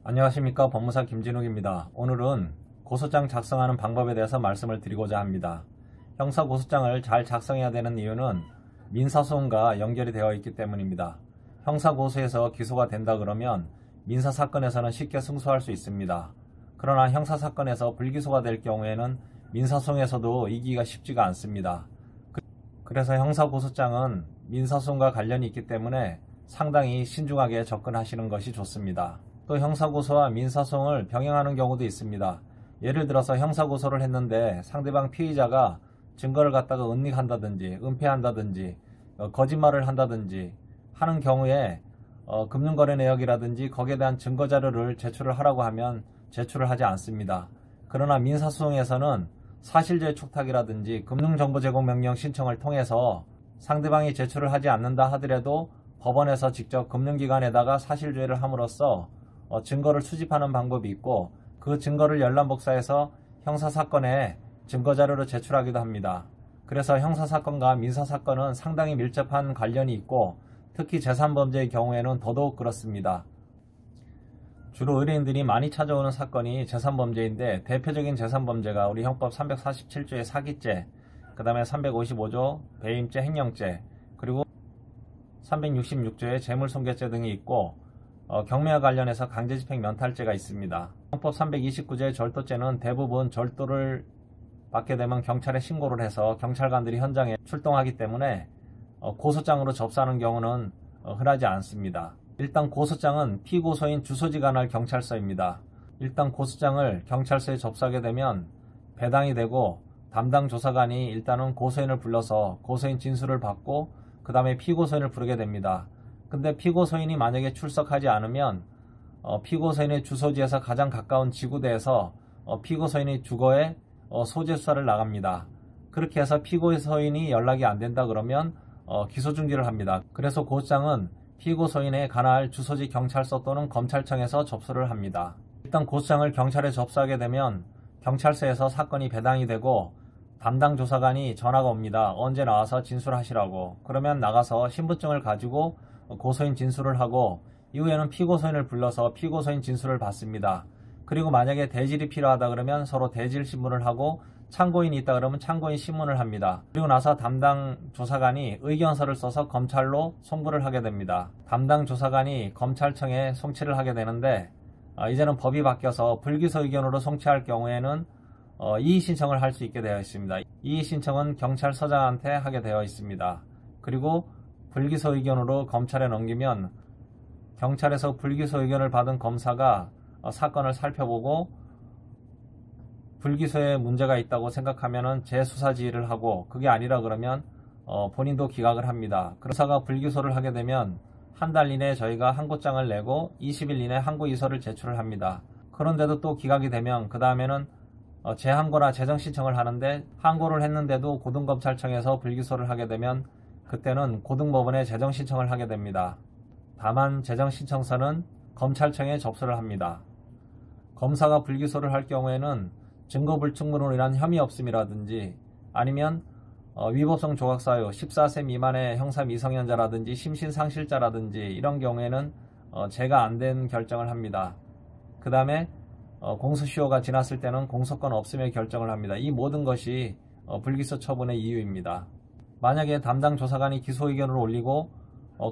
안녕하십니까, 법무사 김진욱입니다. 오늘은 고소장 작성하는 방법에 대해서 말씀을 드리고자 합니다. 형사 고소장을 잘 작성해야 되는 이유는 민사소송과 연결이 되어 있기 때문입니다. 형사 고소에서 기소가 된다 그러면 민사 사건에서는 쉽게 승소할 수 있습니다. 그러나 형사 사건에서 불기소가 될 경우에는 민사소송에서도 이기기가 쉽지가 않습니다. 그래서 형사 고소장은 민사소송과 관련이 있기 때문에 상당히 신중하게 접근하시는 것이 좋습니다. 또 형사고소와 민사소송을 병행하는 경우도 있습니다. 예를 들어서 형사고소를 했는데 상대방 피의자가 증거를 갖다가 은닉한다든지 은폐한다든지 거짓말을 한다든지 하는 경우에 금융거래 내역이라든지 거기에 대한 증거자료를 제출을 하라고 하면 제출을 하지 않습니다. 그러나 민사소송에서는 사실죄 촉탁이라든지 금융정보제공명령 신청을 통해서 상대방이 제출을 하지 않는다 하더라도 법원에서 직접 금융기관에다가 사실죄를 함으로써 증거를 수집하는 방법이 있고 그 증거를 열람복사해서 형사사건에 증거자료로 제출하기도 합니다. 그래서 형사사건과 민사사건은 상당히 밀접한 관련이 있고 특히 재산범죄의 경우에는 더더욱 그렇습니다. 주로 의뢰인들이 많이 찾아오는 사건이 재산범죄인데 대표적인 재산범죄가 우리 형법 347조의 사기죄, 그 다음에 355조 배임죄, 횡령죄, 그리고 366조의 재물손괴죄 등이 있고 경매와 관련해서 강제집행 면탈죄가 있습니다. 형법 329조의 절도죄는 대부분 절도를 받게 되면 경찰에 신고를 해서 경찰관들이 현장에 출동하기 때문에 고소장으로 접수하는 경우는 흔하지 않습니다. 일단 고소장은 피고소인 주소지 관할 경찰서입니다. 일단 고소장을 경찰서에 접수하게 되면 배당이 되고 담당 조사관이 일단은 고소인을 불러서 고소인 진술을 받고 그 다음에 피고소인을 부르게 됩니다. 근데 피고소인이 만약에 출석하지 않으면 피고소인의 주소지에서 가장 가까운 지구대에서 피고소인의 주거에 소재 수사를 나갑니다. 그렇게 해서 피고소인이 연락이 안 된다 그러면 기소중지를 합니다. 그래서 고소장은 피고소인의 관할 주소지 경찰서 또는 검찰청에서 접수를 합니다. 일단 고소장을 경찰에 접수하게 되면 경찰서에서 사건이 배당이 되고 담당 조사관이 전화가 옵니다. 언제 나와서 진술하시라고. 그러면 나가서 신분증을 가지고 고소인 진술을 하고 이후에는 피고소인을 불러서 피고소인 진술을 받습니다. 그리고 만약에 대질이 필요하다 그러면 서로 대질 신문을 하고 참고인이 있다 그러면 참고인 신문을 합니다. 그리고 나서 담당 조사관이 의견서를 써서 검찰로 송부를 하게 됩니다. 담당 조사관이 검찰청에 송치를 하게 되는데 이제는 법이 바뀌어서 불기소 의견으로 송치할 경우에는 이의 신청을 할 수 있게 되어 있습니다. 이의 신청은 경찰서장한테 하게 되어 있습니다. 그리고 불기소 의견으로 검찰에 넘기면 경찰에서 불기소 의견을 받은 검사가 사건을 살펴보고 불기소에 문제가 있다고 생각하면 재수사 지휘를 하고 그게 아니라 그러면 본인도 기각을 합니다. 검사가 불기소를 하게 되면 한 달 이내에 저희가 항고장을 내고 20일 이내에 항고 이서를 제출을 합니다. 그런데도 또 기각이 되면 그 다음에는 재항고나 재정신청을 하는데 항고를 했는데도 고등검찰청에서 불기소를 하게 되면 그때는 고등법원에 재정신청을 하게 됩니다. 다만 재정신청서는 검찰청에 접수를 합니다. 검사가 불기소를 할 경우에는 증거불충분으로 인한 혐의 없음이라든지 아니면 위법성 조각사유 14세 미만의 형사 미성년자라든지 심신상실자라든지 이런 경우에는 제가 안 된 결정을 합니다. 그 다음에 공소시효가 지났을 때는 공소권 없음의 결정을 합니다. 이 모든 것이 불기소 처분의 이유입니다. 만약에 담당 조사관이 기소 의견을 올리고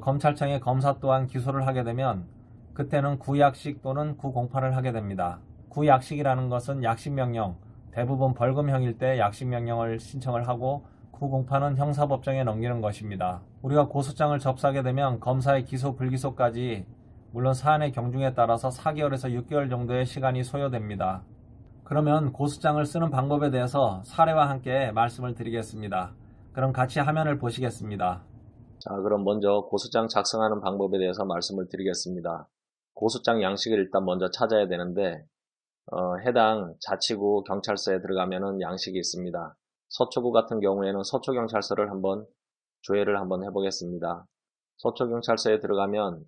검찰청의 검사 또한 기소를 하게 되면 그때는 구약식 또는 구공판을 하게 됩니다. 구약식이라는 것은 약식명령, 대부분 벌금형일 때 약식명령을 신청을 하고 구공판은 형사법정에 넘기는 것입니다. 우리가 고소장을 접수하게 되면 검사의 기소 불기소까지 물론 사안의 경중에 따라서 4개월에서 6개월 정도의 시간이 소요됩니다. 그러면 고소장을 쓰는 방법에 대해서 사례와 함께 말씀을 드리겠습니다. 그럼 같이 화면을 보시겠습니다. 자, 그럼 먼저 고소장 작성하는 방법에 대해서 말씀을 드리겠습니다. 고소장 양식을 일단 먼저 찾아야 되는데 해당 자치구 경찰서에 들어가면은 양식이 있습니다. 서초구 같은 경우에는 서초경찰서를 한번 조회를 한번 해보겠습니다. 서초경찰서에 들어가면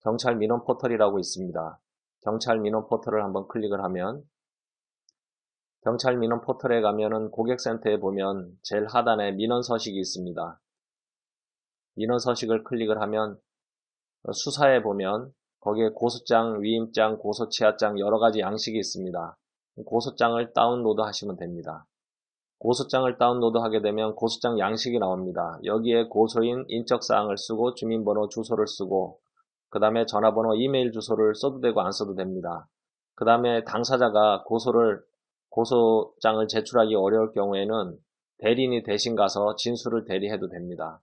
경찰 민원 포털이라고 있습니다. 경찰 민원 포털을 한번 클릭을 하면 경찰 민원 포털에 가면은 고객센터에 보면 제일 하단에 민원 서식이 있습니다. 민원 서식을 클릭을 하면 수사에 보면 거기에 고소장, 위임장, 고소치하장 여러 가지 양식이 있습니다. 고소장을 다운로드 하시면 됩니다. 고소장을 다운로드 하게 되면 고소장 양식이 나옵니다. 여기에 고소인 인적사항을 쓰고 주민번호, 주소를 쓰고 그 다음에 전화번호, 이메일 주소를 써도 되고 안 써도 됩니다. 그 다음에 당사자가 고소장을 제출하기 어려울 경우에는 대리인이 대신 가서 진술을 대리해도 됩니다.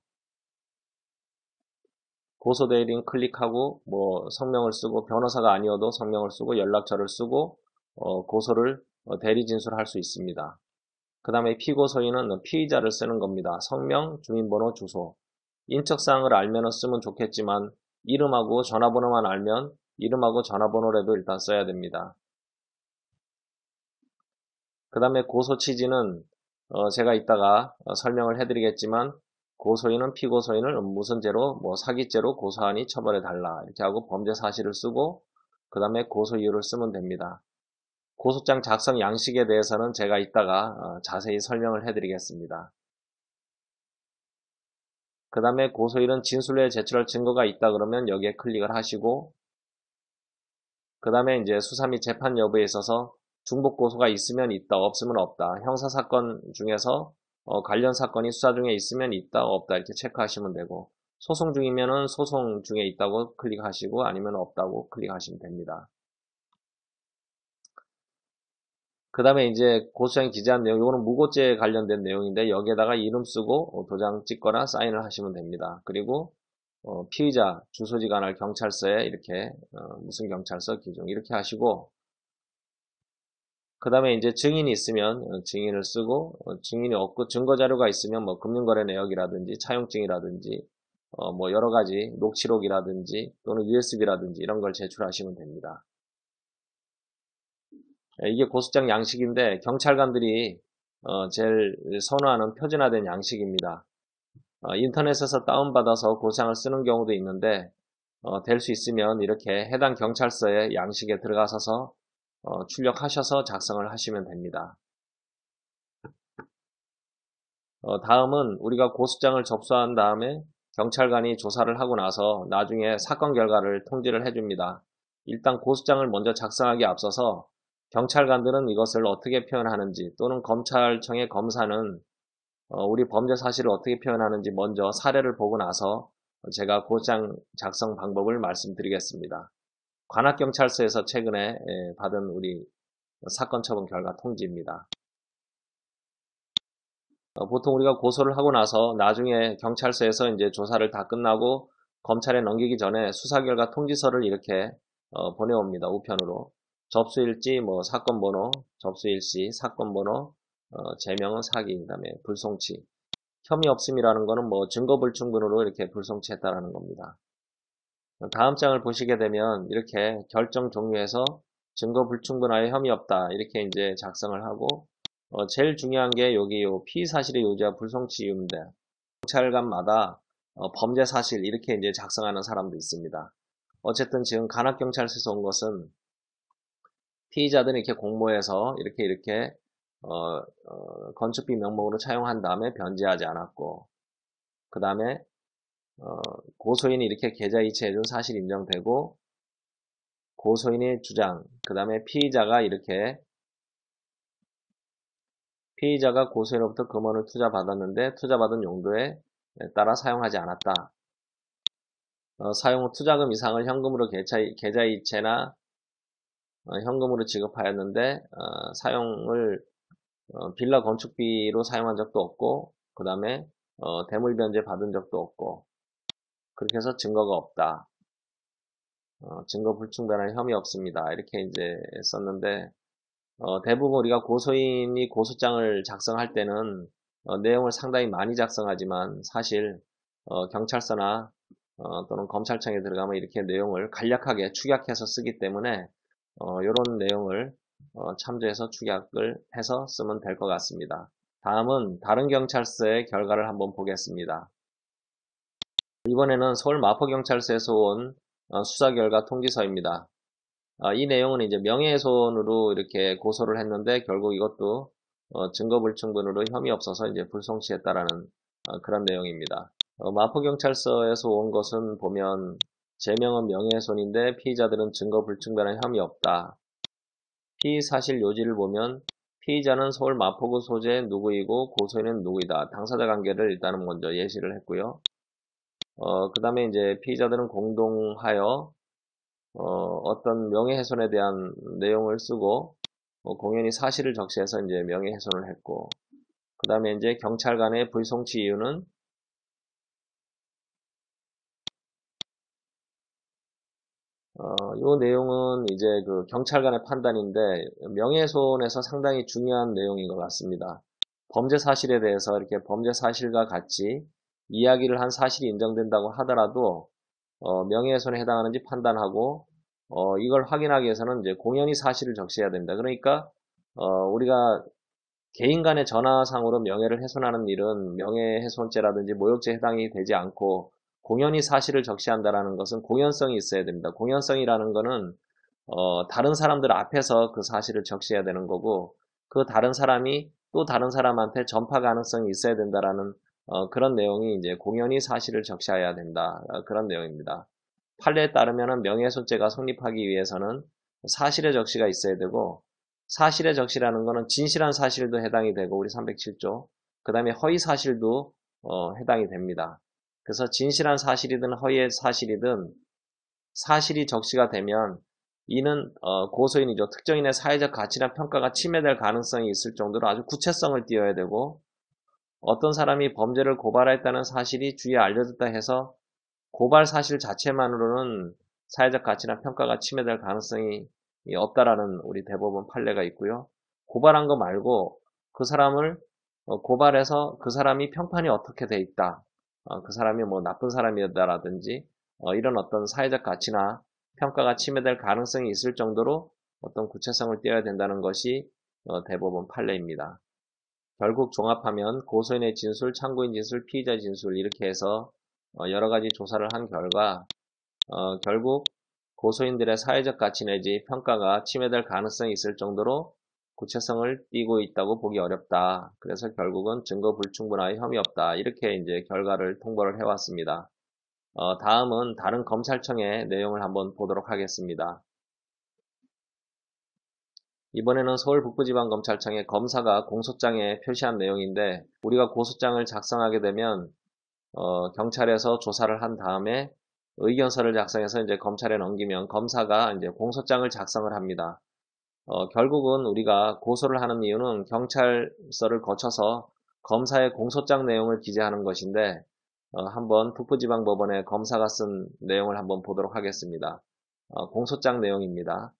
고소대리인 클릭하고 성명을 쓰고 변호사가 아니어도 성명을 쓰고 연락처를 쓰고 고소를 대리 진술할 수 있습니다. 그 다음에 피고소인은 피의자를 쓰는 겁니다. 성명, 주민번호, 주소. 인적사항을 알면 쓰면 좋겠지만 이름하고 전화번호만 알면 이름하고 전화번호라도 일단 써야 됩니다. 그 다음에 고소 취지는 제가 이따가 설명을 해드리겠지만 고소인은 피고소인을 무슨 죄로 사기죄로 고소하니 처벌해 달라 이렇게 하고 범죄 사실을 쓰고 그 다음에 고소 이유를 쓰면 됩니다. 고소장 작성 양식에 대해서는 제가 이따가 자세히 설명을 해드리겠습니다. 그 다음에 고소인은 진술로에 제출할 증거가 있다 그러면 여기에 클릭을 하시고 그 다음에 이제 수사 및 재판 여부에 있어서 중복 고소가 있으면 있다, 없으면 없다. 형사사건 중에서 관련 사건이 수사 중에 있으면 있다, 없다 이렇게 체크하시면 되고 소송 중이면은 소송 중에 있다고 클릭하시고 아니면 없다고 클릭하시면 됩니다. 그 다음에 이제 고소장에 기재한 내용, 이거는 무고죄에 관련된 내용인데 여기에다가 이름 쓰고 도장 찍거나 사인을 하시면 됩니다. 그리고 피의자 주소지 관할 경찰서에 이렇게 무슨 경찰서 기종 이렇게 하시고 그 다음에 이제 증인이 있으면 증인을 쓰고 증인이 없고 증거자료가 있으면 금융거래 내역이라든지 차용증이라든지 여러 가지 녹취록이라든지 또는 USB라든지 이런 걸 제출하시면 됩니다. 이게 고소장 양식인데 경찰관들이 제일 선호하는 표준화된 양식입니다. 인터넷에서 다운받아서 고소장을 쓰는 경우도 있는데 될 수 있으면 이렇게 해당 경찰서의 양식에 들어가셔서 출력하셔서 작성을 하시면 됩니다. 다음은 우리가 고소장을 접수한 다음에 경찰관이 조사를 하고 나서 나중에 사건 결과를 통지를 해줍니다. 일단 고소장을 먼저 작성하기에 앞서서 경찰관들은 이것을 어떻게 표현하는지 또는 검찰청의 검사는 우리 범죄 사실을 어떻게 표현하는지 먼저 사례를 보고 나서 제가 고소장 작성 방법을 말씀드리겠습니다. 관악경찰서에서 최근에 받은 우리 사건 처분 결과 통지입니다. 보통 우리가 고소를 하고 나서 나중에 경찰서에서 이제 조사를 다 끝나고 검찰에 넘기기 전에 수사 결과 통지서를 이렇게 보내옵니다. 우편으로. 접수일지, 사건 번호, 접수일시, 사건 번호, 제명은 사기, 그다음에 불송치. 혐의 없음이라는 거는 증거 불충분으로 이렇게 불송치했다라는 겁니다. 다음 장을 보시게 되면 이렇게 결정 종료해서 증거 불충분하여 혐의 없다 이렇게 이제 작성을 하고 제일 중요한 게 여기 피의 사실의 요지와 불송치 이유인데 경찰관마다 범죄 사실 이렇게 이제 작성하는 사람도 있습니다. 어쨌든 지금 관악경찰서에서 온 것은 피의자들이 이렇게 공모해서 이렇게 건축비 명목으로 차용한 다음에 변제하지 않았고 그 다음에 고소인이 이렇게 계좌이체해준 사실 인정되고 고소인의 주장 그 다음에 피의자가 고소인으로부터 금원을 투자받았는데 투자받은 용도에 따라 사용하지 않았다. 사용 후 투자금 이상을 현금으로 계좌이체나 현금으로 지급하였는데 사용을 빌라 건축비로 사용한 적도 없고 그 다음에 대물 변제 받은 적도 없고 그렇게 해서 증거가 없다. 증거 불충분한 혐의 없습니다. 이렇게 이제 썼는데 대부분 우리가 고소인이 고소장을 작성할 때는 내용을 상당히 많이 작성하지만 사실 경찰서나 또는 검찰청에 들어가면 이렇게 내용을 간략하게 축약해서 쓰기 때문에 이런 내용을 참조해서 축약을 해서 쓰면 될 것 같습니다. 다음은 다른 경찰서의 결과를 한번 보겠습니다. 이번에는 서울 마포경찰서에서 온 수사 결과 통지서입니다. 이 내용은 이제 명예훼손으로 이렇게 고소를 했는데 결국 이것도 증거 불충분으로 혐의 없어서 이제 불송치했다라는 그런 내용입니다. 마포경찰서에서 온 것은 보면 제명은 명예훼손인데 피의자들은 증거 불충분한 혐의 없다. 피의사실 요지를 보면 피의자는 서울 마포구 소재 누구이고 고소인은 누구이다. 당사자 관계를 일단은 먼저 예시를 했고요. 그 다음에 이제 피의자들은 공동하여 어떤 명예훼손에 대한 내용을 쓰고 공연히 사실을 적시해서 이제 명예훼손을 했고, 그 다음에 이제 경찰 간의 불송치 이유는 이 내용은 이제 그 경찰 간의 판단인데 명예훼손에서 상당히 중요한 내용인 것 같습니다. 범죄 사실에 대해서 이렇게 범죄 사실과 같이 이야기를 한 사실이 인정된다고 하더라도 명예훼손에 해당하는지 판단하고 이걸 확인하기 위해서는 이제 공연히 사실을 적시해야 된다. 그러니까 우리가 개인 간의 전화상으로 명예를 훼손하는 일은 명예훼손죄라든지 모욕죄에 해당이 되지 않고 공연히 사실을 적시한다라는 것은 공연성이 있어야 됩니다. 공연성이라는 것은 다른 사람들 앞에서 그 사실을 적시해야 되는 거고, 그 다른 사람이 또 다른 사람한테 전파 가능성이 있어야 된다라는 그런 내용이 이제 공연히 사실을 적시해야 된다. 그런 내용입니다. 판례에 따르면 명예훼손죄가 성립하기 위해서는 사실의 적시가 있어야 되고, 사실의 적시라는 것은 진실한 사실도 해당이 되고, 우리 307조, 그 다음에 허위 사실도 해당이 됩니다. 그래서 진실한 사실이든 허위의 사실이든 사실이 적시가 되면 이는 고소인이죠. 특정인의 사회적 가치나 평가가 침해될 가능성이 있을 정도로 아주 구체성을 띄어야 되고, 어떤 사람이 범죄를 고발했다는 사실이 주위에 알려졌다 해서 고발 사실 자체만으로는 사회적 가치나 평가가 침해될 가능성이 없다라는 우리 대법원 판례가 있고요. 고발한 거 말고 그 사람을 고발해서 그 사람이 평판이 어떻게 돼 있다. 그 사람이 뭐 나쁜 사람이다라든지 이런 어떤 사회적 가치나 평가가 침해될 가능성이 있을 정도로 어떤 구체성을 띄어야 된다는 것이 대법원 판례입니다. 결국 종합하면 고소인의 진술, 참고인 진술, 피의자 진술 이렇게 해서 여러 가지 조사를 한 결과 결국 고소인들의 사회적 가치 내지 평가가 침해될 가능성이 있을 정도로 구체성을 띠고 있다고 보기 어렵다. 그래서 결국은 증거 불충분하여 혐의 없다. 이렇게 이제 결과를 통보를 해왔습니다. 다음은 다른 검찰청의 내용을 한번 보도록 하겠습니다. 이번에는 서울 북부지방검찰청의 검사가 공소장에 표시한 내용인데, 우리가 고소장을 작성하게 되면 경찰에서 조사를 한 다음에 의견서를 작성해서 이제 검찰에 넘기면 검사가 이제 공소장을 작성을 합니다. 결국은 우리가 고소를 하는 이유는 경찰서를 거쳐서 검사의 공소장 내용을 기재하는 것인데, 한번 북부지방법원의 검사가 쓴 내용을 한번 보도록 하겠습니다. 공소장 내용입니다.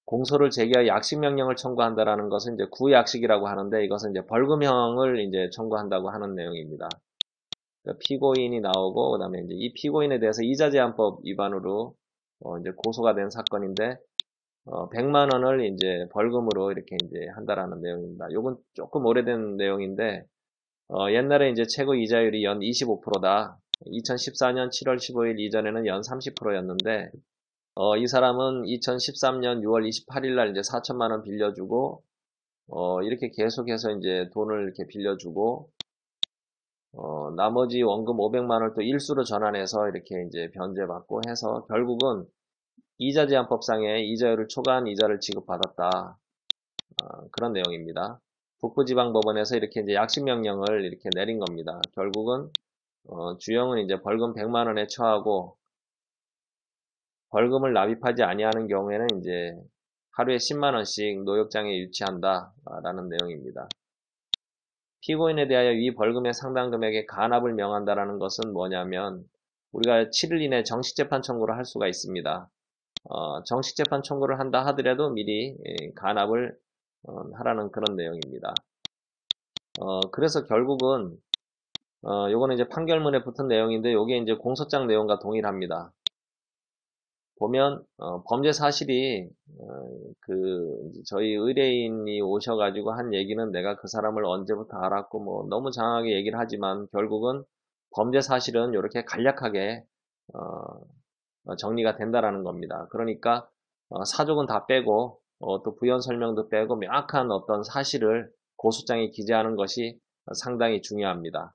공소를 제기하여 약식명령을 청구한다라는 것은 이제 구약식이라고 하는데, 이것은 이제 벌금형을 이제 청구한다고 하는 내용입니다. 그러니까 피고인이 나오고, 그 다음에 이제 이 피고인에 대해서 이자제한법 위반으로 이제 고소가 된 사건인데, 100만 원을 이제 벌금으로 이렇게 이제 한다라는 내용입니다. 요건 조금 오래된 내용인데, 옛날에 이제 최고 이자율이 연 25%다. 2014년 7월 15일 이전에는 연 30%였는데, 이 사람은 2013년 6월 28일 날 이제 4천만 원 빌려주고, 이렇게 계속해서 이제 돈을 이렇게 빌려주고, 나머지 원금 500만 원을 또 일수로 전환해서 이렇게 이제 변제받고 해서 결국은 이자제한법상의 이자율을 초과한 이자를 지급받았다. 그런 내용입니다. 북부지방법원에서 이렇게 이제 약식명령을 이렇게 내린 겁니다. 결국은, 주형은 이제 벌금 100만 원에 처하고, 벌금을 납입하지 아니하는 경우에는 이제 하루에 10만 원씩 노역장에 유치한다 라는 내용입니다. 피고인에 대하여 이 벌금의 상당 금액의 간합을 명한다라는 것은 뭐냐면, 우리가 7일 이내 정식재판 청구를 할 수가 있습니다. 정식재판 청구를 한다 하더라도 미리 간합을 하라는 그런 내용입니다. 그래서 결국은 요거는 이제 판결문에 붙은 내용인데, 요게 이제 공소장 내용과 동일합니다. 보면 범죄 사실이 저희 의뢰인이 오셔가지고 한 얘기는 내가 그 사람을 언제부터 알았고 뭐 너무 장하게 얘기를 하지만, 결국은 범죄 사실은 이렇게 간략하게 정리가 된다라는 겁니다. 그러니까 사족은 다 빼고 또 부연 설명도 빼고 명확한 어떤 사실을 고소장에 기재하는 것이 상당히 중요합니다.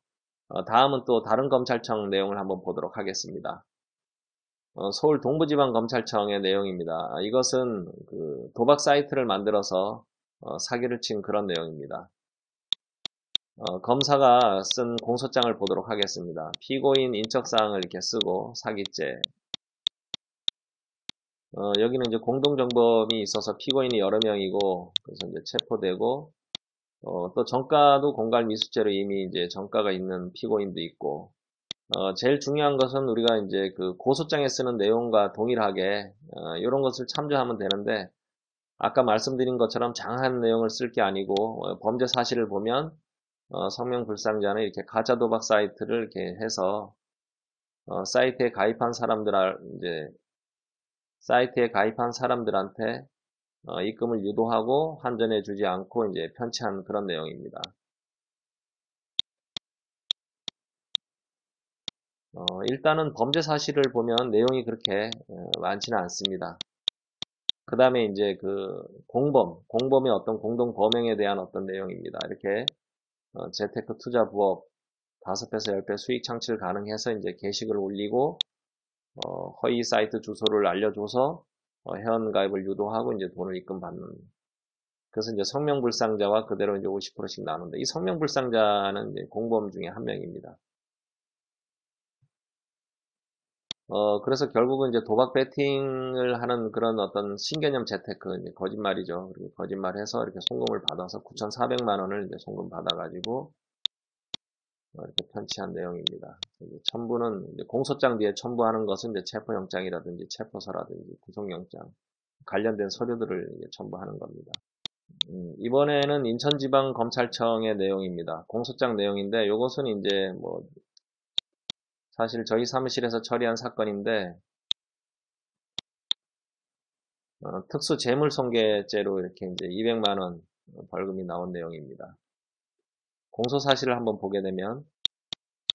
다음은 또 다른 검찰청 내용을 한번 보도록 하겠습니다. 서울 동부지방검찰청의 내용입니다. 이것은 그 도박 사이트를 만들어서 사기를 친 그런 내용입니다. 검사가 쓴 공소장을 보도록 하겠습니다. 피고인 인적사항을 이렇게 쓰고 사기죄. 여기는 이제 공동정범이 있어서 피고인이 여러 명이고, 그래서 이제 체포되고, 또 정가도 공갈미수죄로 이미 이제 정가가 있는 피고인도 있고, 제일 중요한 것은 우리가 이제 그 고소장에 쓰는 내용과 동일하게, 이런 것을 참조하면 되는데, 아까 말씀드린 것처럼 장한 내용을 쓸 게 아니고, 범죄 사실을 보면, 성명불상자는 이렇게 가짜 도박 사이트를 이렇게 해서, 사이트에 가입한 사람들한테 입금을 유도하고 환전해 주지 않고 이제 편취한 그런 내용입니다. 일단은 범죄 사실을 보면 내용이 그렇게 많지는 않습니다. 그 다음에 이제 그 공범의 어떤 공동 범행에 대한 어떤 내용입니다. 이렇게 재테크 투자 부업 5배에서 10배 수익 창출 가능해서 이제 게시글 올리고 허위 사이트 주소를 알려줘서 회원 가입을 유도하고 이제 돈을 입금받는. 그래서 이제 성명불상자와 그대로 이제 50%씩 나누는데 이 성명불상자는 이제 공범 중에 한 명입니다. 그래서 결국은 이제 도박 베팅을 하는 그런 어떤 신개념 재테크, 이제 거짓말이죠. 그리고 거짓말해서 이렇게 송금을 받아서 9,400만 원을 이제 송금 받아가지고 이렇게 편취한 내용입니다. 이제 첨부는 이제 공소장 뒤에 첨부하는 것은 이제 체포영장이라든지 체포서라든지 구속영장 관련된 서류들을 이제 첨부하는 겁니다. 이번에는 인천지방검찰청의 내용입니다. 공소장 내용인데 이것은 이제 뭐 사실 저희 사무실에서 처리한 사건인데 특수재물손괴죄로 이렇게 이제 200만 원 벌금이 나온 내용입니다. 공소 사실을 한번 보게 되면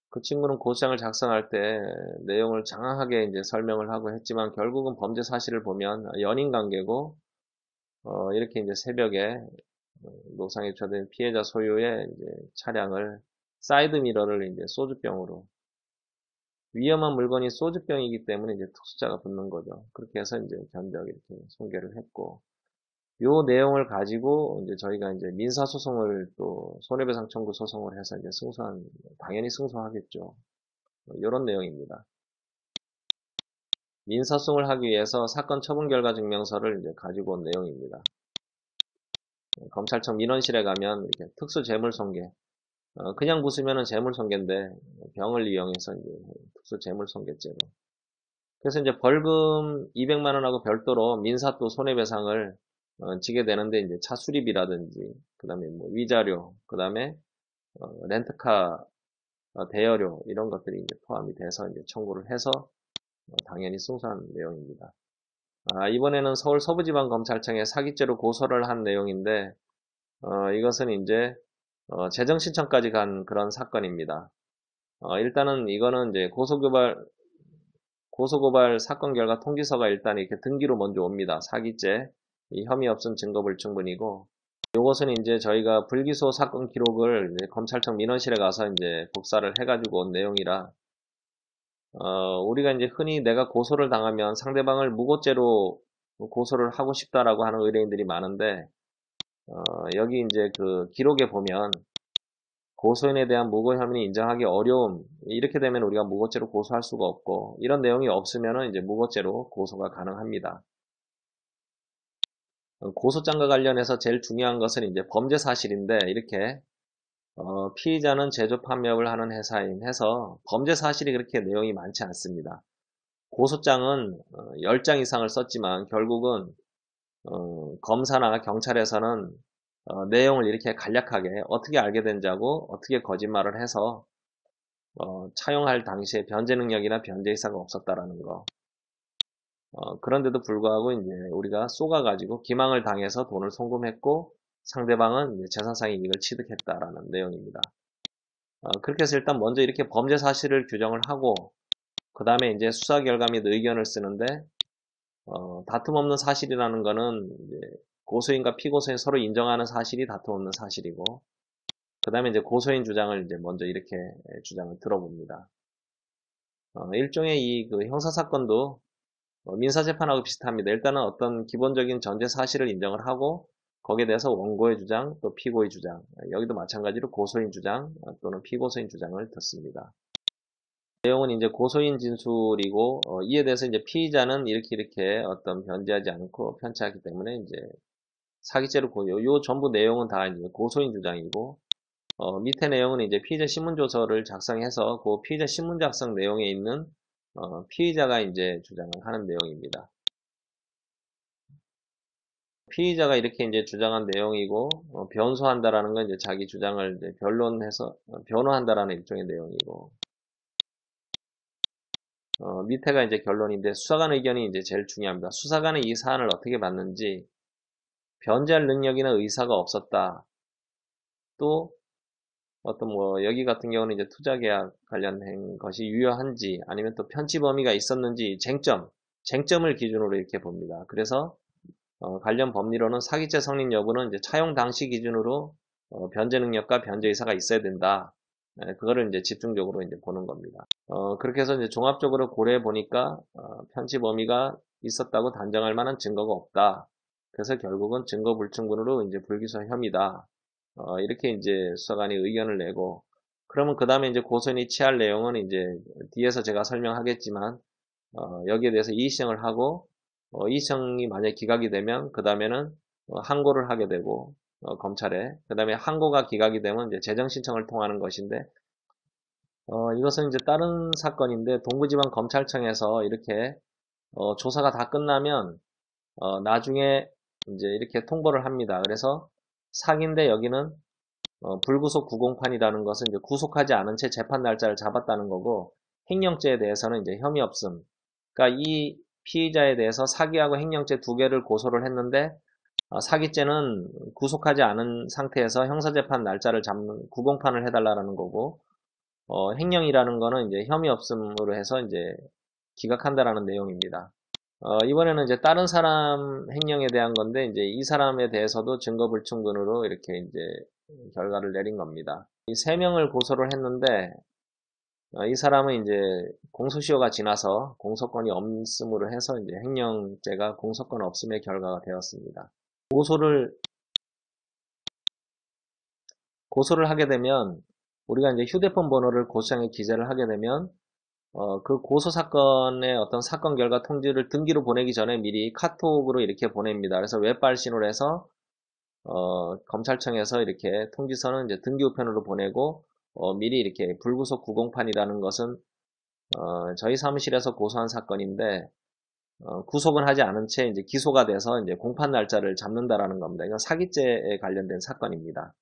그 친구는 고소장을 작성할 때 내용을 장황하게 이제 설명을 하고 했지만 결국은 범죄 사실을 보면 연인 관계고 이렇게 이제 새벽에 노상에 처된 피해자 소유의 이제 차량을 사이드 미러를 이제 소주병으로 위험한 물건이 소주병이기 때문에 이제 특수자가 붙는 거죠. 그렇게 해서 이제 견적 이렇게 손괴를 했고, 요 내용을 가지고 이제 저희가 이제 민사소송을 또 손해배상 청구 소송을 해서 이제 당연히 승소하겠죠. 이런 내용입니다. 민사소송을 하기 위해서 사건 처분 결과 증명서를 이제 가지고 온 내용입니다. 검찰청 민원실에 가면 이렇게 특수재물손괴, 그냥 부수면은 재물손괴인데 병을 이용해서 이제 특수재물손괴죄로. 그래서 이제 벌금 200만 원하고 별도로 민사 또 손해배상을 지게 되는데 이제 차 수리비라든지 그다음에 뭐 위자료, 그다음에 렌트카 대여료 이런 것들이 이제 포함이 돼서 이제 청구를 해서 당연히 승소한 내용입니다. 이번에는 서울 서부지방검찰청에 사기죄로 고소를 한 내용인데 이것은 이제 재정 신청까지 간 그런 사건입니다. 일단은 이거는 이제 고소고발 사건 결과 통지서가 일단 이렇게 등기로 먼저 옵니다. 사기죄, 이 혐의 없음 증거 불충분이고, 요것은 이제 저희가 불기소 사건 기록을 이제 검찰청 민원실에 가서 이제 복사를 해가지고 온 내용이라, 우리가 이제 흔히 내가 고소를 당하면 상대방을 무고죄로 고소를 하고 싶다라고 하는 의뢰인들이 많은데, 여기 이제 그 기록에 보면 고소인에 대한 무고 혐의는 인정하기 어려움, 이렇게 되면 우리가 무고죄로 고소할 수가 없고, 이런 내용이 없으면은 이제 무고죄로 고소가 가능합니다. 고소장과 관련해서 제일 중요한 것은 이제 범죄 사실인데, 이렇게 피의자는 제조 판매업을 하는 회사인 해서 범죄 사실이 그렇게 내용이 많지 않습니다. 고소장은 10장 이상을 썼지만 결국은 검사나 경찰에서는 내용을 이렇게 간략하게 어떻게 알게 된자고 어떻게 거짓말을 해서 차용할 당시에 변제 능력이나 변제 의사가 없었다라는 거. 그런데도 불구하고 이제 우리가 쏘가가지고 기망을 당해서 돈을 송금했고 상대방은 이제 재산상의 이익을 취득했다라는 내용입니다. 그렇게 해서 일단 먼저 이렇게 범죄 사실을 규정을 하고 그 다음에 이제 수사 결과 및 의견을 쓰는데 다툼 없는 사실이라는 거는 이제 고소인과 피고소인 서로 인정하는 사실이 다툼 없는 사실이고 그 다음에 이제 고소인 주장을 이제 먼저 이렇게 주장을 들어봅니다. 일종의 이 그 형사사건도 민사재판하고 비슷합니다. 일단은 어떤 기본적인 전제 사실을 인정을 하고 거기에 대해서 원고의 주장 또 피고의 주장, 여기도 마찬가지로 고소인 주장 또는 피고소인 주장을 듣습니다. 내용은 이제 고소인 진술이고 이에 대해서 이제 피의자는 이렇게 어떤 변제하지 않고 편취하기 때문에 이제 사기죄로 요 전부 내용은 다 이제 고소인 주장이고 밑에 내용은 이제 피의자 신문조서를 작성해서 그 피의자 신문 작성 내용에 있는 피의자가 이제 주장을 하는 내용입니다. 피의자가 이렇게 이제 주장한 내용이고 변소한다라는 건 이제 자기 주장을 이제 변론해서 변호한다라는 일종의 내용이고 밑에가 이제 결론인데 수사관 의견이 이제 제일 중요합니다. 수사관은 이 사안을 어떻게 봤는지 변제할 능력이나 의사가 없었다. 또 어떤 여기 같은 경우는 이제 투자계약 관련된 것이 유효한지 아니면 또 편취 범위가 있었는지 쟁점을 기준으로 이렇게 봅니다. 그래서 관련 법리로는 사기죄 성립 여부는 이제 차용 당시 기준으로 변제 능력과 변제 의사가 있어야 된다. 그거를 이제 집중적으로 이제 보는 겁니다. 그렇게 해서 이제 종합적으로 고려해 보니까 편취 범위가 있었다고 단정할 만한 증거가 없다. 그래서 결국은 증거 불충분으로 이제 불기소 혐의다. 이렇게 이제 수사관이 의견을 내고 그러면 그 다음에 이제 고소인이 취할 내용은 이제 뒤에서 제가 설명하겠지만 여기에 대해서 이의시정을 하고 이의시정이 만약에 기각이 되면 그 다음에는 항고를 하게 되고 검찰에 그 다음에 항고가 기각이 되면 이제 재정 신청을 통하는 것인데 이것은 이제 다른 사건인데 동부지방검찰청에서 이렇게 조사가 다 끝나면 나중에 이제 이렇게 통보를 합니다. 그래서 사기인데 여기는 불구속 구공판이라는 것은 이제 구속하지 않은 채 재판 날짜를 잡았다는 거고 횡령죄에 대해서는 이제 혐의 없음. 그러니까 이 피의자에 대해서 사기하고 횡령죄 두 개를 고소를 했는데 사기죄는 구속하지 않은 상태에서 형사재판 날짜를 잡는 구공판을 해달라는 거고 횡령이라는 거는 이제 혐의 없음으로 해서 이제 기각한다라는 내용입니다. 이번에는 이제 다른 사람 횡령에 대한 건데 이제 이 사람에 대해서도 증거 불충분으로 이렇게 이제 결과를 내린 겁니다. 이 세 명을 고소를 했는데 이 사람은 이제 공소시효가 지나서 공소권이 없음으로 해서 이제 횡령죄가 공소권 없음의 결과가 되었습니다. 고소를 하게 되면 우리가 이제 휴대폰 번호를 고소장에 기재를 하게 되면 그 고소 사건의 어떤 사건 결과 통지를 등기로 보내기 전에 미리 카톡으로 이렇게 보냅니다. 그래서 웹발신으로 해서 검찰청에서 이렇게 통지서는 이제 등기 우편으로 보내고 미리 이렇게 불구속 구공판이라는 것은 저희 사무실에서 고소한 사건인데 구속은 하지 않은 채 이제 기소가 돼서 이제 공판 날짜를 잡는다라는 겁니다. 이건 사기죄에 관련된 사건입니다.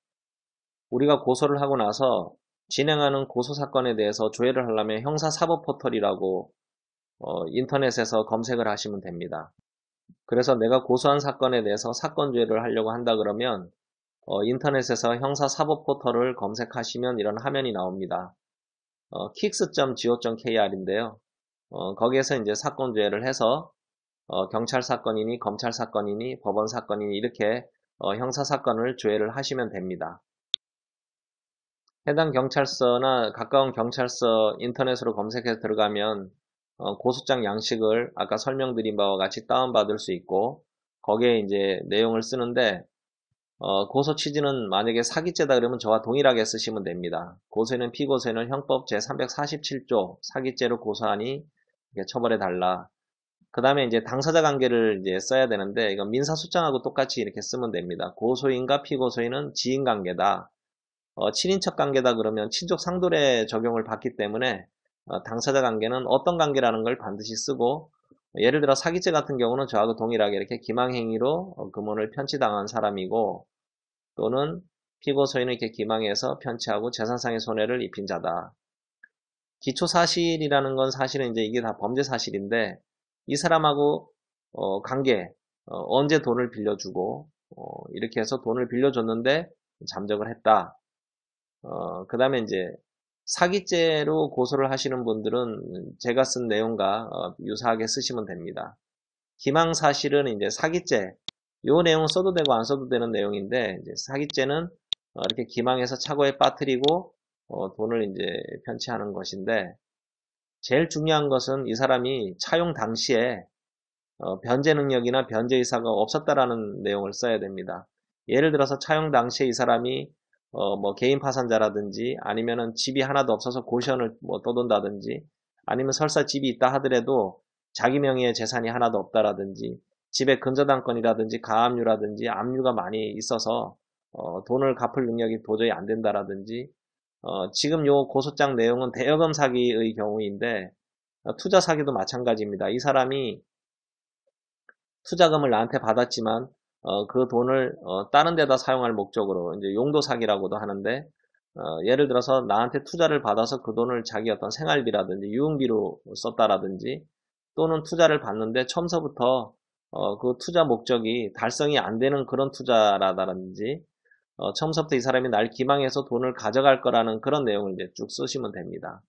우리가 고소를 하고 나서 진행하는 고소 사건에 대해서 조회를 하려면 형사사법포털이라고 인터넷에서 검색을 하시면 됩니다. 그래서 내가 고소한 사건에 대해서 사건 조회를 하려고 한다 그러면 인터넷에서 형사사법포털을 검색하시면 이런 화면이 나옵니다. kix.go.kr인데요. 거기에서 이제 사건 조회를 해서 경찰 사건이니 검찰 사건이니 법원 사건이니 이렇게 형사 사건을 조회를 하시면 됩니다. 해당 경찰서나 가까운 경찰서 인터넷으로 검색해서 들어가면 고소장 양식을 아까 설명드린 바와 같이 다운받을 수 있고 거기에 이제 내용을 쓰는데 고소 취지는 만약에 사기죄다 그러면 저와 동일하게 쓰시면 됩니다. 고소인은 피고소인을 형법 제347조 사기죄로 고소하니 처벌해 달라. 그 다음에 이제 당사자 관계를 이제 써야 되는데 이건 민사소장하고 똑같이 이렇게 쓰면 됩니다. 고소인과 피고소인은 지인 관계다. 친인척 관계다 그러면 친족 상돌의 적용을 받기 때문에 당사자 관계는 어떤 관계라는 걸 반드시 쓰고 예를 들어 사기죄 같은 경우는 저하고 동일하게 이렇게 기망행위로 금원을 편취당한 사람이고 또는 피고소인은 이렇게 기망해서 편취하고 재산상의 손해를 입힌 자다. 기초사실이라는 건 사실은 이제 이게 다 범죄 사실인데 이 사람하고 관계 언제 돈을 빌려주고 이렇게 해서 돈을 빌려줬는데 잠적을 했다. 그 다음에 이제 사기죄로 고소를 하시는 분들은 제가 쓴 내용과 유사하게 쓰시면 됩니다. 기망사실은 이제 사기죄 요 내용은 써도 되고 안 써도 되는 내용인데 이제 사기죄는 이렇게 기망해서 차고에 빠뜨리고 돈을 이제 편취하는 것인데 제일 중요한 것은 이 사람이 차용 당시에 변제 능력이나 변제 의사가 없었다라는 내용을 써야 됩니다. 예를 들어서 차용 당시에 이 사람이 뭐 개인 파산자라든지 아니면은 집이 하나도 없어서 고시원을 뭐 떠돈다든지 아니면 설사 집이 있다 하더라도 자기 명의의 재산이 하나도 없다라든지 집에 근저당권이라든지 가압류라든지 압류가 많이 있어서 돈을 갚을 능력이 도저히 안 된다라든지 지금 요 고소장 내용은 대여금 사기의 경우인데 투자 사기도 마찬가지입니다. 이 사람이 투자금을 나한테 받았지만 그 돈을 다른 데다 사용할 목적으로 이제 용도 사기라고도 하는데 예를 들어서 나한테 투자를 받아서 그 돈을 자기 어떤 생활비라든지 유흥비로 썼다라든지 또는 투자를 받는데 처음서부터 그 투자 목적이 달성이 안 되는 그런 투자라든지 처음서부터 이 사람이 날 기망해서 돈을 가져갈 거라는 그런 내용을 이제 쭉 쓰시면 됩니다.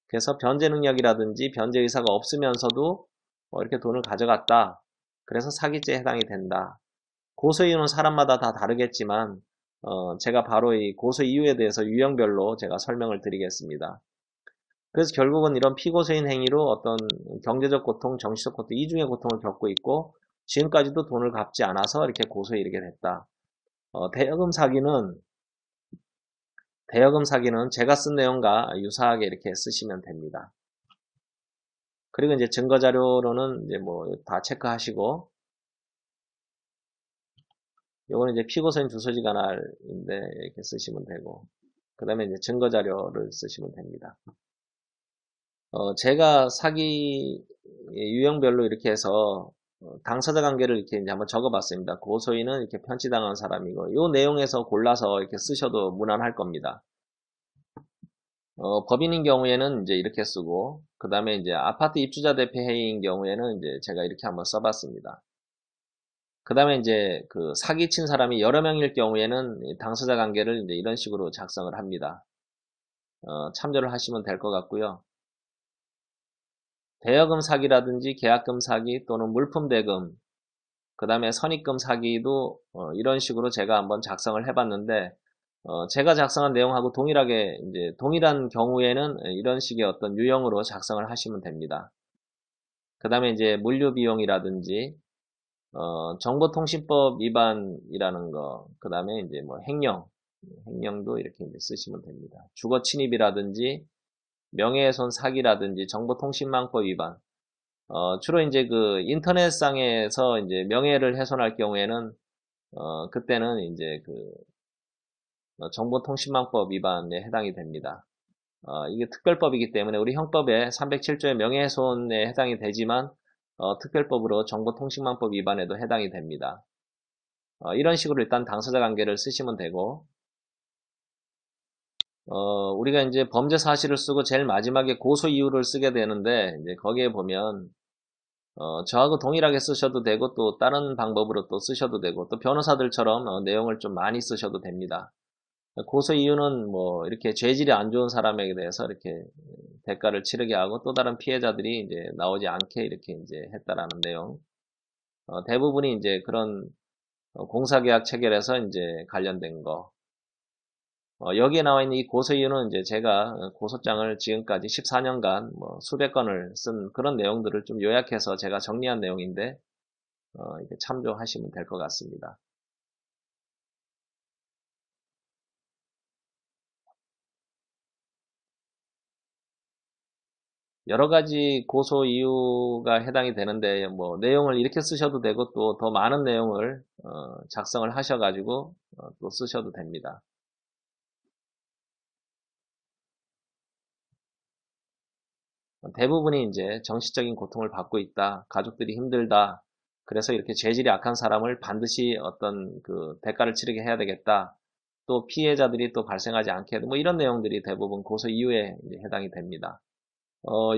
그래서 변제 능력이라든지 변제 의사가 없으면서도 이렇게 돈을 가져갔다. 그래서 사기죄에 해당이 된다. 고소 이유는 사람마다 다 다르겠지만 제가 바로 이 고소 이유에 대해서 유형별로 제가 설명을 드리겠습니다. 그래서 결국은 이런 피고소인 행위로 어떤 경제적 고통, 정신적 고통, 이중의 고통을 겪고 있고 지금까지도 돈을 갚지 않아서 이렇게 고소에 이르게 됐다. 대여금 사기는 제가 쓴 내용과 유사하게 이렇게 쓰시면 됩니다. 그리고 이제 증거 자료로는 이제 뭐 다 체크하시고, 요거는 이제 피고소인 주소지 관할인데 이렇게 쓰시면 되고, 그 다음에 이제 증거 자료를 쓰시면 됩니다. 제가 사기 유형별로 이렇게 해서 당사자 관계를 이렇게 이제 한번 적어봤습니다. 고소인은 이렇게 편취당한 사람이고, 요 내용에서 골라서 이렇게 쓰셔도 무난할 겁니다. 법인인 경우에는 이제 이렇게 쓰고, 그 다음에 이제 아파트 입주자 대표 회의인 경우에는 이제 제가 이렇게 한번 써봤습니다. 그 다음에 이제 그 사기친 사람이 여러 명일 경우에는 당사자 관계를 이제 이런 식으로 작성을 합니다. 참조를 하시면 될 것 같고요. 대여금 사기라든지 계약금 사기 또는 물품 대금, 그 다음에 선입금 사기도 이런 식으로 제가 한번 작성을 해봤는데, 제가 작성한 내용하고 동일하게 이제 동일한 경우에는 이런 식의 어떤 유형으로 작성을 하시면 됩니다. 그 다음에 이제 물류 비용이라든지 정보통신법 위반이라는 거, 그 다음에 이제 뭐 횡령도 이렇게 이제 쓰시면 됩니다. 주거 침입이라든지 명예훼손 사기라든지 정보통신망법 위반. 주로 이제 그 인터넷상에서 이제 명예를 훼손할 경우에는 그때는 이제 그 정보통신망법 위반에 해당이 됩니다. 이게 특별법이기 때문에 우리 형법에 307조의 명예훼손에 해당이 되지만 특별법으로 정보통신망법 위반에도 해당이 됩니다. 이런 식으로 일단 당사자 관계를 쓰시면 되고, 우리가 이제 범죄 사실을 쓰고 제일 마지막에 고소 이유를 쓰게 되는데, 이제 거기에 보면 저하고 동일하게 쓰셔도 되고 또 다른 방법으로 또 쓰셔도 되고 또 변호사들처럼 내용을 좀 많이 쓰셔도 됩니다. 고소 이유는 뭐 이렇게 죄질이 안 좋은 사람에게 대해서 이렇게 대가를 치르게 하고 또 다른 피해자들이 이제 나오지 않게 이렇게 이제 했다라는 내용. 대부분이 이제 그런 공사계약 체결에서 이제 관련된 거. 여기에 나와 있는 이 고소 이유는 이제 제가 고소장을 지금까지 14년간 뭐 수백 건을 쓴 그런 내용들을 좀 요약해서 제가 정리한 내용인데 이렇게 참조하시면 될 것 같습니다. 여러 가지 고소 이유가 해당이 되는데 뭐 내용을 이렇게 쓰셔도 되고 또 더 많은 내용을 작성을 하셔가지고 또 쓰셔도 됩니다. 대부분이 이제 정신적인 고통을 받고 있다, 가족들이 힘들다, 그래서 이렇게 죄질이 악한 사람을 반드시 어떤 그 대가를 치르게 해야 되겠다, 또 피해자들이 또 발생하지 않게 뭐 이런 내용들이 대부분 고소 이유에 이제 해당이 됩니다.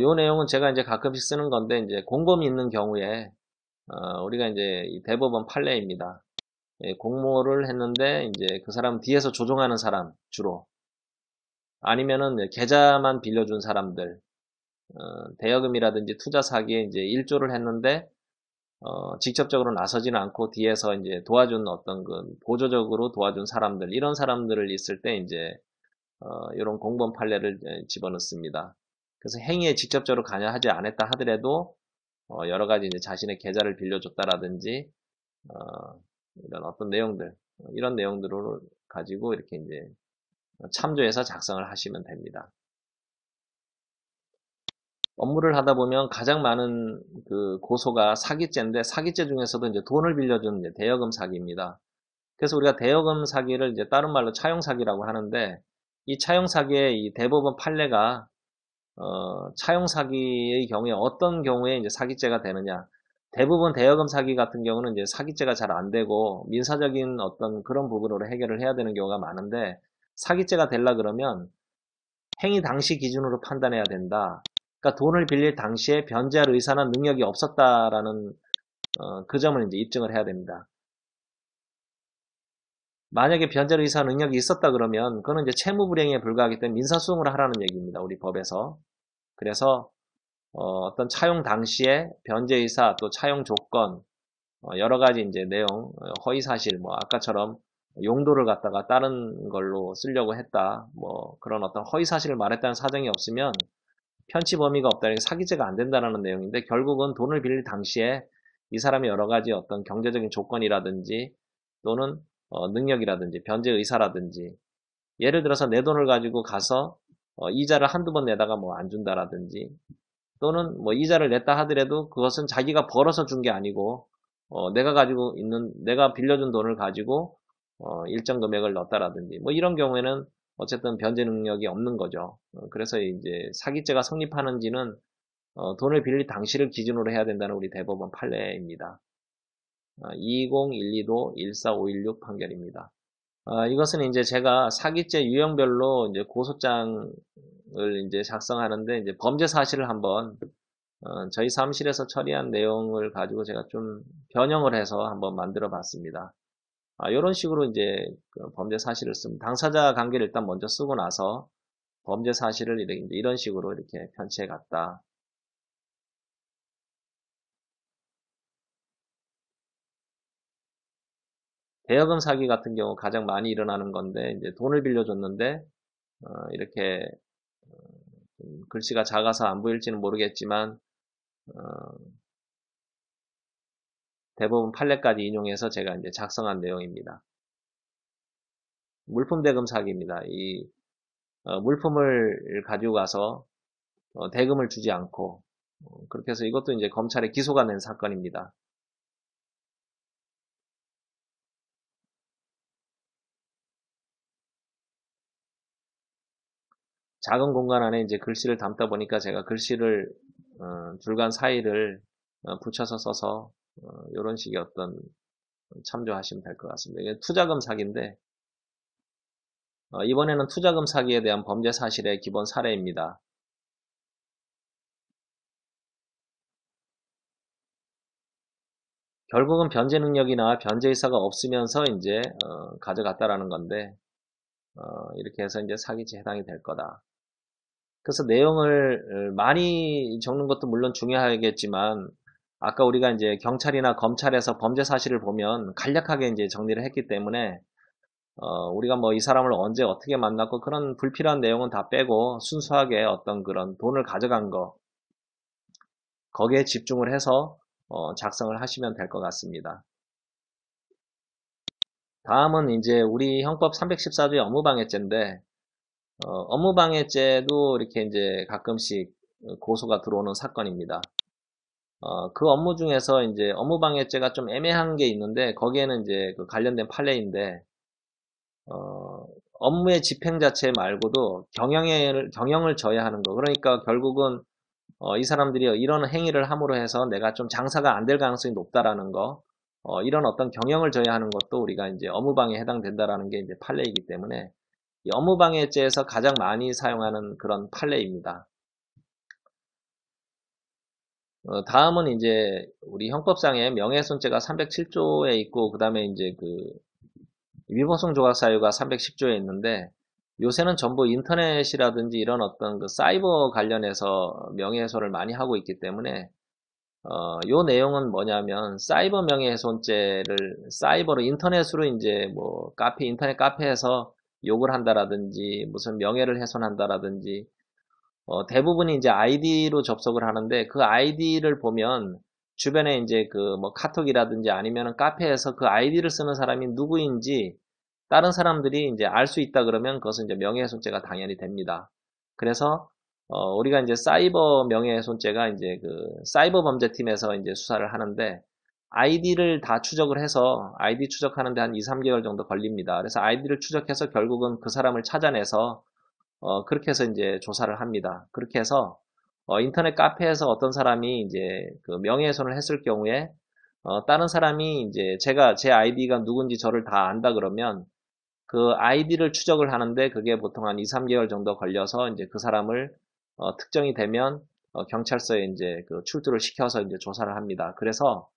요 내용은 제가 이제 가끔씩 쓰는 건데, 이제 공범이 있는 경우에, 우리가 이제 이 대법원 판례입니다. 예, 공모를 했는데, 이제 그 사람 뒤에서 조종하는 사람, 주로. 아니면은 계좌만 빌려준 사람들, 대여금이라든지 투자 사기에 이제 일조를 했는데, 직접적으로 나서지는 않고 뒤에서 이제 도와준 어떤 그 보조적으로 도와준 사람들, 이런 사람들을 있을 때 이제, 이런 공범 판례를 집어넣습니다. 그래서 행위에 직접적으로 관여하지 않았다 하더라도 여러 가지 이제 자신의 계좌를 빌려줬다라든지, 이런 어떤 내용들, 이런 내용들을 가지고 이렇게 이제 참조해서 작성을 하시면 됩니다. 업무를 하다 보면 가장 많은 그 고소가 사기죄인데, 사기죄 중에서도 이제 돈을 빌려준 이제 대여금 사기입니다. 그래서 우리가 대여금 사기를 이제 다른 말로 차용 사기라고 하는데, 이 차용 사기의 이 대법원 판례가 차용 사기의 경우에 어떤 경우에 이제 사기죄가 되느냐? 대부분 대여금 사기 같은 경우는 이제 사기죄가 잘 안 되고 민사적인 어떤 그런 부분으로 해결을 해야 되는 경우가 많은데, 사기죄가 되려 그러면 행위 당시 기준으로 판단해야 된다. 그러니까 돈을 빌릴 당시에 변제할 의사나 능력이 없었다라는 그 점을 이제 입증을 해야 됩니다. 만약에 변제할 의사 능력이 있었다 그러면 그거는 이제 채무불이행에 불과하기 때문에 민사소송을 하라는 얘기입니다. 우리 법에서. 그래서 어떤 차용 당시에 변제 의사 또 차용 조건 여러 가지 이제 내용 허위 사실 뭐 아까처럼 용도를 갖다가 다른 걸로 쓰려고 했다 뭐 그런 어떤 허위 사실을 말했다는 사정이 없으면 편취 범위가 없다는 게 사기죄가 안 된다는 내용인데, 결국은 돈을 빌릴 당시에 이 사람이 여러 가지 어떤 경제적인 조건이라든지 또는 능력이라든지 변제 의사라든지, 예를 들어서 내 돈을 가지고 가서 이자를 한두 번 내다가 뭐 안 준다라든지, 또는 뭐 이자를 냈다 하더라도 그것은 자기가 벌어서 준 게 아니고 내가 가지고 있는, 내가 빌려준 돈을 가지고 일정 금액을 넣었다라든지 뭐 이런 경우에는 어쨌든 변제 능력이 없는 거죠. 그래서 이제 사기죄가 성립하는지는 돈을 빌릴 당시를 기준으로 해야 된다는 우리 대법원 판례입니다. 2012도 14516 판결입니다. 이것은 이제 제가 사기죄 유형별로 이제 고소장을 이제 작성하는데, 이제 범죄 사실을 한번 저희 사무실에서 처리한 내용을 가지고 제가 좀 변형을 해서 한번 만들어 봤습니다. 이런 식으로 이제 그 범죄 사실을 쓰면 당사자 관계를 일단 먼저 쓰고 나서 범죄 사실을 이런 식으로 이렇게 편취해 갔다. 대여금 사기 같은 경우 가장 많이 일어나는 건데, 이제 돈을 빌려줬는데 이렇게 글씨가 작아서 안 보일지는 모르겠지만 대법원 판례까지 인용해서 제가 이제 작성한 내용입니다. 물품 대금 사기입니다. 이 물품을 가지고 가서 대금을 주지 않고 그렇게 해서 이것도 이제 검찰에 기소가 된 사건입니다. 작은 공간 안에 이제 글씨를 담다 보니까 제가 글씨를 줄간 사이를 붙여서 써서 이런 식의 어떤 참조하시면 될 것 같습니다. 이게 투자금 사기인데 이번에는 투자금 사기에 대한 범죄 사실의 기본 사례입니다. 결국은 변제 능력이나 변제 의사가 없으면서 이제 가져갔다라는 건데 이렇게 해서 이제 사기죄에 해당이 될 거다. 그래서 내용을 많이 적는 것도 물론 중요하겠지만, 아까 우리가 이제 경찰이나 검찰에서 범죄 사실을 보면 간략하게 이제 정리를 했기 때문에 우리가 뭐 이 사람을 언제 어떻게 만났고 그런 불필요한 내용은 다 빼고 순수하게 어떤 그런 돈을 가져간 거, 거기에 집중을 해서 작성을 하시면 될 것 같습니다. 다음은 이제 우리 형법 314조의 업무방해죄인데, 업무방해죄도 이렇게 이제 가끔씩 고소가 들어오는 사건입니다. 그 업무 중에서 이제 업무방해죄가 좀 애매한 게 있는데, 거기에는 이제 그 관련된 판례인데, 업무의 집행 자체 말고도 경영을 져야 하는 거. 그러니까 결국은 이 사람들이 이런 행위를 함으로 해서 내가 좀 장사가 안 될 가능성이 높다라는 거, 이런 어떤 경영을 져야 하는 것도 우리가 이제 업무방해에 해당된다라는 게 이제 판례이기 때문에 이 업무방해죄에서 가장 많이 사용하는 그런 판례입니다. 다음은 이제 우리 형법상에 명예훼손죄가 307조에 있고, 그 다음에 이제 그 위법성 조각 사유가 310조에 있는데, 요새는 전부 인터넷이라든지 이런 어떤 그 사이버 관련해서 명예훼손을 많이 하고 있기 때문에 요 내용은 뭐냐면, 사이버 명예훼손죄를 사이버로 인터넷으로 이제 뭐 인터넷 카페에서 욕을 한다라든지 무슨 명예를 훼손한다라든지 대부분이 이제 아이디로 접속을 하는데 그 아이디를 보면 주변에 이제 그 뭐 카톡이라든지 아니면은 카페에서 그 아이디를 쓰는 사람이 누구인지 다른 사람들이 이제 알 수 있다 그러면 그것은 이제 명예훼손죄가 당연히 됩니다. 그래서 우리가 이제 사이버 명예훼손죄가 이제 그 사이버 범죄팀에서 이제 수사를 하는데 아이디를 다 추적을 해서 아이디 추적하는데 한 2, 3개월 정도 걸립니다. 그래서 아이디를 추적해서 결국은 그 사람을 찾아내서 그렇게 해서 이제 조사를 합니다. 그렇게 해서 인터넷 카페에서 어떤 사람이 이제 그 명예훼손을 했을 경우에 다른 사람이 이제 제 아이디가 누군지 저를 다 안다 그러면 그 아이디를 추적을 하는데 그게 보통 한 2, 3개월 정도 걸려서 이제 그 사람을 특정이 되면 경찰서에 이제 그 출두를 시켜서 이제 조사를 합니다. 그래서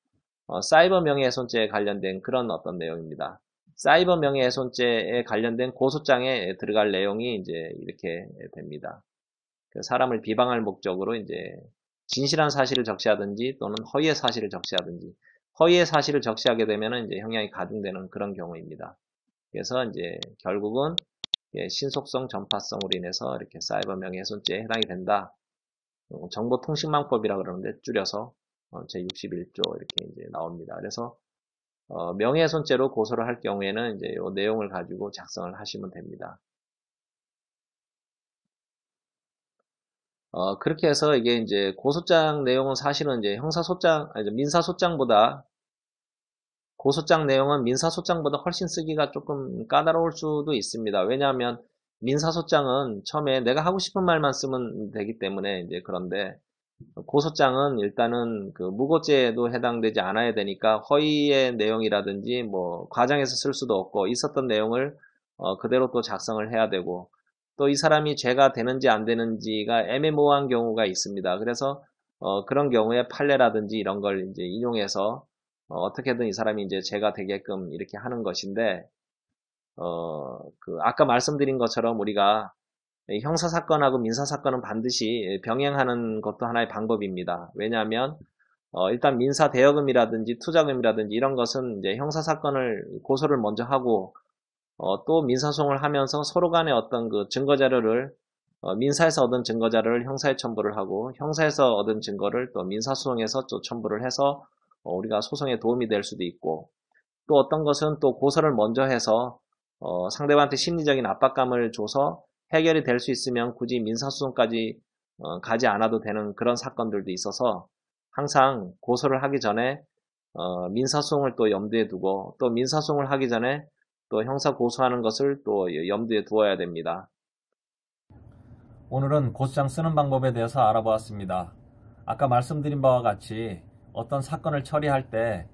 사이버 명예훼손죄에 관련된 그런 어떤 내용입니다. 사이버 명예훼손죄에 관련된 고소장에 들어갈 내용이 이제 이렇게 됩니다. 사람을 비방할 목적으로 이제 진실한 사실을 적시하든지 또는 허위의 사실을 적시하든지 허위의 사실을 적시하게 되면은 이제 형량이 가중되는 그런 경우입니다. 그래서 이제 결국은 신속성, 전파성으로 인해서 이렇게 사이버 명예훼손죄에 해당이 된다. 정보통신망법이라 그러는데 줄여서 제61조 이렇게 이제 나옵니다. 그래서 명예훼손죄로 고소를 할 경우에는 이제 이 내용을 가지고 작성을 하시면 됩니다. 그렇게 해서 이게 이제 고소장 내용은 사실은 이제 민사소장보다 고소장 내용은 민사소장보다 훨씬 쓰기가 조금 까다로울 수도 있습니다. 왜냐하면 민사소장은 처음에 내가 하고 싶은 말만 쓰면 되기 때문에 이제 그런데 고소장은 일단은 그 무고죄에도 해당되지 않아야 되니까 허위의 내용이라든지 뭐 과장해서 쓸 수도 없고 있었던 내용을 그대로 또 작성을 해야 되고 또 이 사람이 죄가 되는지 안 되는지가 애매모호한 경우가 있습니다. 그래서 그런 경우에 판례라든지 이런 걸 이제 인용해서 어떻게든 이 사람이 이제 죄가 되게끔 이렇게 하는 것인데 그 아까 말씀드린 것처럼 우리가 형사사건하고 민사사건은 반드시 병행하는 것도 하나의 방법입니다. 왜냐하면 일단 민사대여금이라든지 투자금이라든지 이런 것은 이제 형사사건을 고소를 먼저 하고 또 민사소송을 하면서 서로 간의 어떤 그 증거자료를 민사에서 얻은 증거자료를 형사에 첨부를 하고 형사에서 얻은 증거를 또 민사소송에서 또 첨부를 해서 우리가 소송에 도움이 될 수도 있고 또 어떤 것은 또 고소를 먼저 해서 상대방한테 심리적인 압박감을 줘서 해결이 될 수 있으면 굳이 민사소송까지 가지 않아도 되는 그런 사건들도 있어서 항상 고소를 하기 전에 민사소송을 또 염두에 두고 또 민사소송을 하기 전에 또 형사 고소하는 것을 또 염두에 두어야 됩니다. 오늘은 고소장 쓰는 방법에 대해서 알아보았습니다. 아까 말씀드린 바와 같이 어떤 사건을 처리할 때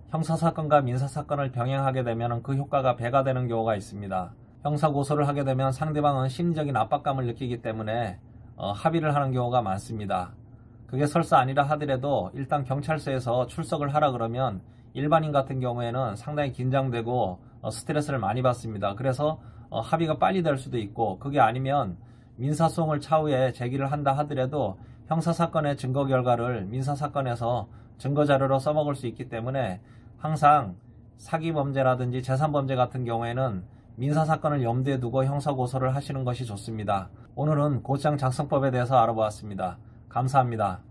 형사사건과 민사사건을 병행하게 되면 그 효과가 배가 되는 경우가 있습니다. 형사고소를 하게 되면 상대방은 심리적인 압박감을 느끼기 때문에 합의를 하는 경우가 많습니다. 그게 설사 아니라 하더라도 일단 경찰서에서 출석을 하라 그러면 일반인 같은 경우에는 상당히 긴장되고 스트레스를 많이 받습니다. 그래서 합의가 빨리 될 수도 있고 그게 아니면 민사소송을 차후에 제기를 한다 하더라도 형사사건의 증거 결과를 민사사건에서 증거자료로 써먹을 수 있기 때문에 항상 사기범죄라든지 재산범죄 같은 경우에는 민사사건을 염두에 두고 형사고소를 하시는 것이 좋습니다. 오늘은 고소장 작성법에 대해서 알아보았습니다. 감사합니다.